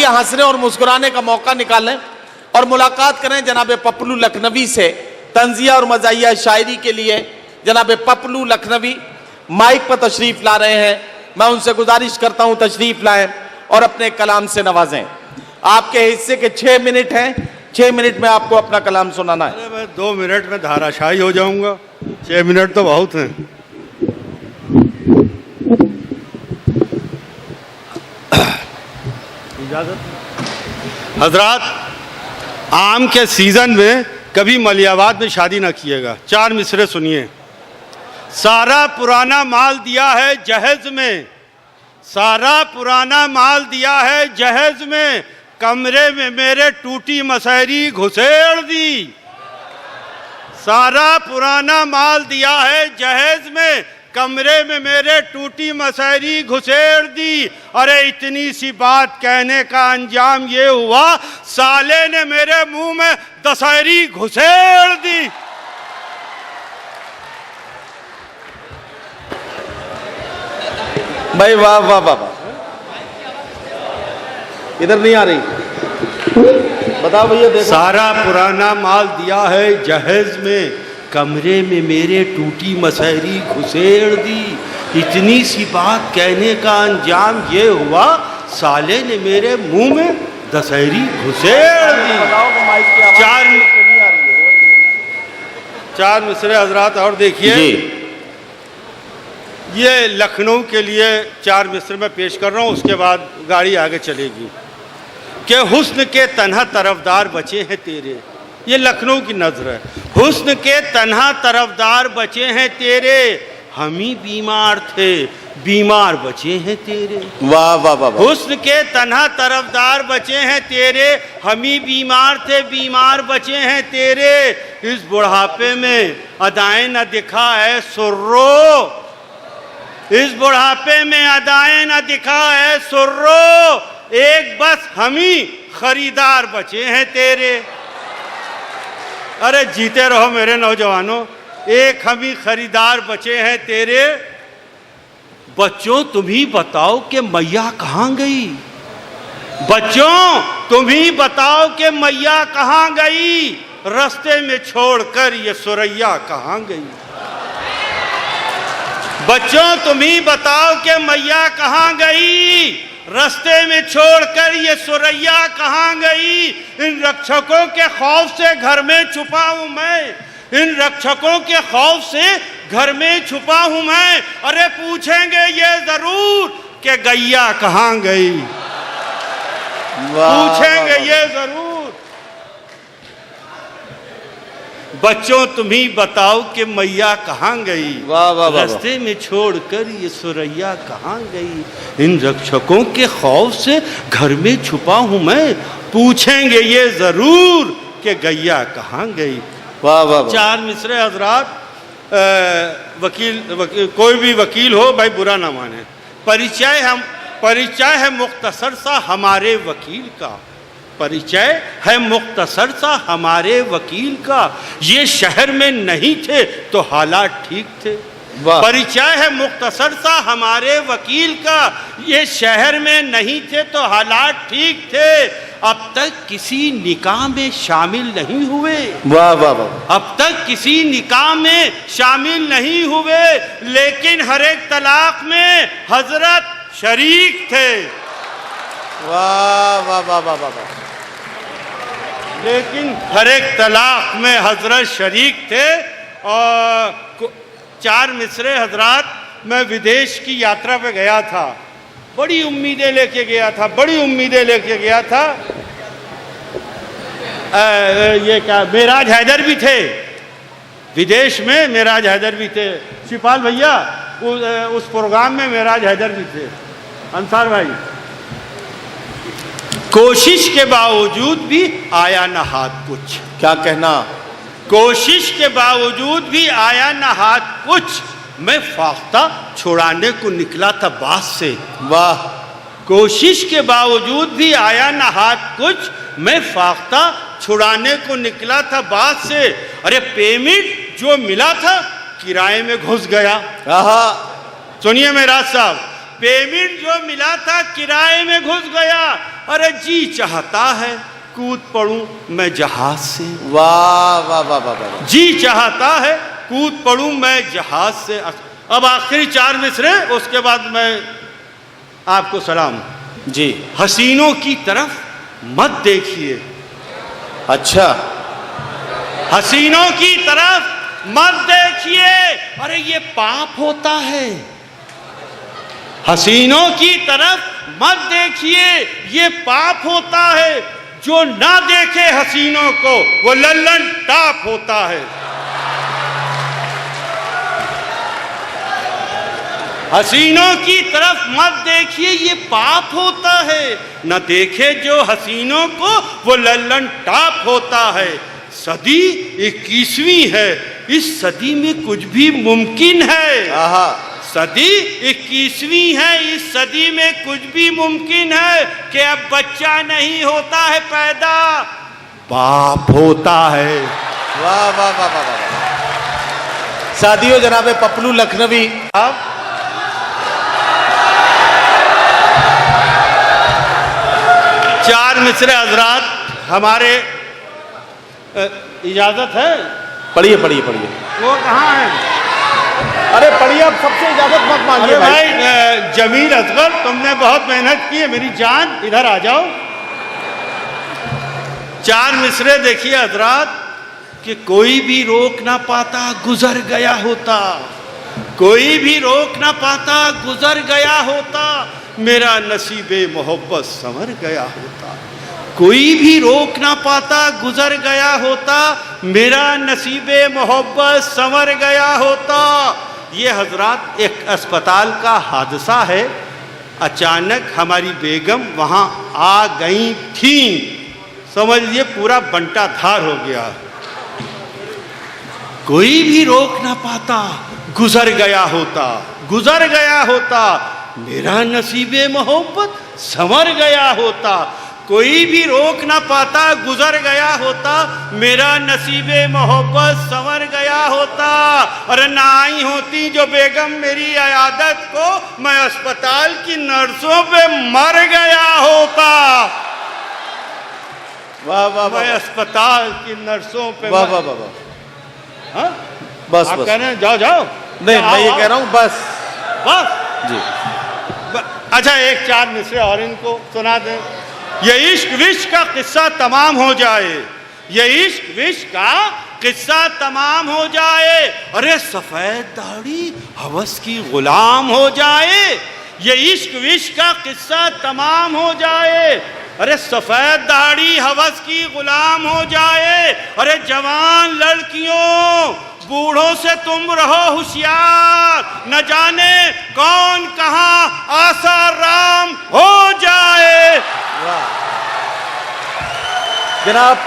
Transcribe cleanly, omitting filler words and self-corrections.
हंसने और मुस्कुराने का मौका निकालें और मुलाकात करें जनाब पप्लू लखनवी से। तंजिया और मज़ाहिया शायरी के लिए जनाब पप्लू लखनवी माइक पर तशरीफ ला रहे हैं। मैं उनसे गुजारिश करता हूं तशरीफ लाएं और अपने कलाम से नवाजें। आपके हिस्से के 6 मिनट हैं, 6 मिनट में आपको अपना कलाम सुनाना है। अरे मैं 2 मिनट में धाराशाही हो जाऊंगा, 6 मिनट तो बहुत हैं। हजरात, आम के सीजन में कभी मलियाबाद में शादी ना कीजिएगा। 4 मिसरे सुनिए। सारा पुराना माल दिया है जहेज में, सारा पुराना माल दिया है जहेज में, कमरे में मेरे टूटी मसहरी घुसेड़ दी। सारा पुराना माल दिया है जहेज में, कमरे में मेरे टूटी मसहरी घुसेड़ दी। अरे इतनी सी बात कहने का अंजाम ये हुआ, साले ने मेरे मुंह में दशहरी घुसेड़ दी। भाई वाह वाह वाह वाह, इधर नहीं आ रही, बताओ भैया। देखो, सारा पुराना माल दिया है जहेज में, कमरे में मेरे टूटी मसहरी घुसेड़ दी। इतनी सी बात कहने का अंजाम ये हुआ, साले ने मेरे मुंह में दशहरी घुसेड़ दी। 4 मिसरे हजरात और देखिए। ये लखनऊ के लिए 4 मिसरे में पेश कर रहा हूँ, उसके बाद गाड़ी आगे चलेगी। कि हुस्न के तन्हा तरफदार बचे हैं तेरे, ये लखनऊ की नज़र है। हुस्न के तन्हा तरफदार बचे हैं तेरे, हम ही बीमार थे बीमार बचे हैं तेरे। वाह वाह वाह। हुस्न के तन्हा तरफदार बचे हैं तेरे, हम ही बीमार थे बीमार बचे हैं तेरे। इस बुढ़ापे में अदाएं न दिखा है सुर्रो, इस बुढ़ापे में अदाएं न दिखा है सुर्रो, एक बस हम ही खरीदार बचे हैं तेरे। अरे जीते रहो मेरे नौजवानों, एक हम ही खरीदार बचे हैं तेरे। बच्चों तुम ही बताओ कि मैया कहाँ गई, बच्चों तुम ही बताओ कि मैया कहाँ गई, रास्ते में छोड़कर ये सुरैया कहाँ गई। बच्चों तुम ही बताओ कि मैया कहाँ गई, रास्ते में छोड़कर ये सुरैया कहाँ गई। इन रक्षकों के खौफ से घर में छुपा हूँ मैं, इन रक्षकों के खौफ से घर में छुपा हूँ मैं। अरे पूछेंगे ये जरूर कि गैया कहाँ गई, पूछेंगे ये जरूर। बच्चों तुम ही बताओ कि मैया कहाँ गई, रास्ते में छोड़कर ये सुरैया कहाँ गई। इन रक्षकों के खौफ से घर में छुपा हूँ मैं, पूछेंगे ये जरूर कि गैया कहाँ गई। वाह वाह। 4 मिसरे हजरात। वकील कोई भी वकील हो भाई बुरा ना माने। परिचय है मुख्तसर सा हमारे वकील का, परिचय है मुख्तसर सा हमारे वकील का। ये शहर में नहीं थे तो हालात ठीक थे। परिचय है मुख्तसर सा हमारे वकील का, ये शहर में नहीं थे तो हालात ठीक थे। अब तक किसी निकाह में शामिल नहीं हुए, वाह वाह वाह। अब तक किसी निकाह में शामिल नहीं हुए, लेकिन हर एक तलाक में हजरत शरीक थे। वाह वाह वाह वाह वाह। लेकिन हर एक तलाक में हजरत शरीक थे। और 4 मिसरे हजरात, मैं विदेश की यात्रा पे गया था, बड़ी उम्मीदें लेके गया था, बड़ी उम्मीदें लेके गया था। ये क्या, मेराज हैदर भी थे विदेश में, मेराज हैदर भी थे। शिपाल भैया उस प्रोग्राम में मेराज हैदर भी थे। अंसार भाई, कोशिश के बावजूद भी आया ना हाथ कुछ। क्या कहना, कोशिश के बावजूद भी आया ना हाथ कुछ, मैं फाख्ता छुड़ाने को निकला था बात से। वाह। कोशिश के बावजूद भी आया ना हाथ कुछ, मैं फाख्ता छुड़ाने को निकला था बात से। अरे पेमेंट जो मिला था किराए में घुस गया। आहा। सुनिए मेराज साहब, पेमेंट जो मिला था किराए में घुस गया। अरे जी चाहता है कूद पड़ूं मैं जहाज से, वाह वाह वाह वाह वाह। जी चाहता है कूद पड़ूं मैं जहाज से। अब आखिरी 4 मिसरे, उसके बाद मैं आपको सलाम। जी। हसीनों की तरफ मत देखिए, अच्छा, हसीनों की तरफ मत देखिए, अरे ये पाप होता है। हसीनों की तरफ मत देखिए, ये पाप होता है। जो ना देखे हसीनों को वो लल्लन टाप होता है। हसीनों की तरफ मत देखिए, ये पाप होता है। न देखे जो हसीनों को वो लल्लन टाप होता है। सदी 21वीं है, इस सदी में कुछ भी मुमकिन है। आहा। सदी 21वीं है, इस सदी में कुछ भी मुमकिन है कि अब बच्चा नहीं होता है पैदा, बाप होता है। वाह वाह वाह वाह वाह। साथियों, जनाब पपलू लखनवी अब 4 मिसरे हजरात हमारे इजाजत है? पढ़िए पढ़िए पढ़िए। वो कहाँ है? अरे पढ़िए, अब सबसे इजाजत मत मांगिए अरे भाई। भाई जमील असगर, तुमने बहुत मेहनत की है, मेरी जान इधर आ जाओ। 4 मिसरे देखिए हजरात कि कोई भी रोक ना पाता गुजर गया होता, कोई भी रोक ना पाता गुजर गया होता, मेरा नसीबे मोहब्बत संवर गया होता। कोई भी रोक ना पाता गुजर गया होता, मेरा नसीबे मोहब्बत संवर गया होता। ये हजरात एक अस्पताल का हादसा है। अचानक हमारी बेगम वहाँ आ गई थी, समझिए पूरा बंटा धार हो गया। कोई भी रोक ना पाता गुजर गया होता, गुजर गया होता, मेरा नसीबे मोहब्बत संवर गया होता। कोई भी रोक ना पाता गुजर गया होता, मेरा नसीबे मोहब्बत संवर गया होता। अरे ना आई होती जो बेगम मेरी अयादत को, मैं अस्पताल की नर्सों पे मर गया होता। वाह वाह मैं वाह अस्पताल की नर्सों पे वाह वाह वाह वाह। हाँ? बस आप बस। कह रहे हैं जाओ जाओ? नहीं, मैं ये कह रहा हूँ बस। बस जी। अच्छा, एक 4 मिसरे और इनको सुना दें। ये इश्क विश्क का किस्सा तमाम हो जाए, ये इश्क विश्क का किस्सा तमाम हो जाए। अरे सफेद दाढ़ी हवस की गुलाम हो जाए, ये इश्क विश्क का किस्सा तमाम हो जाए। अरे सफेद दाढ़ी हवस की गुलाम हो जाए। अरे जवान लड़कियों बूढ़ों से तुम रहो होशियार, न जाने कौन कहाँ आसाराम हो जाए। जनाब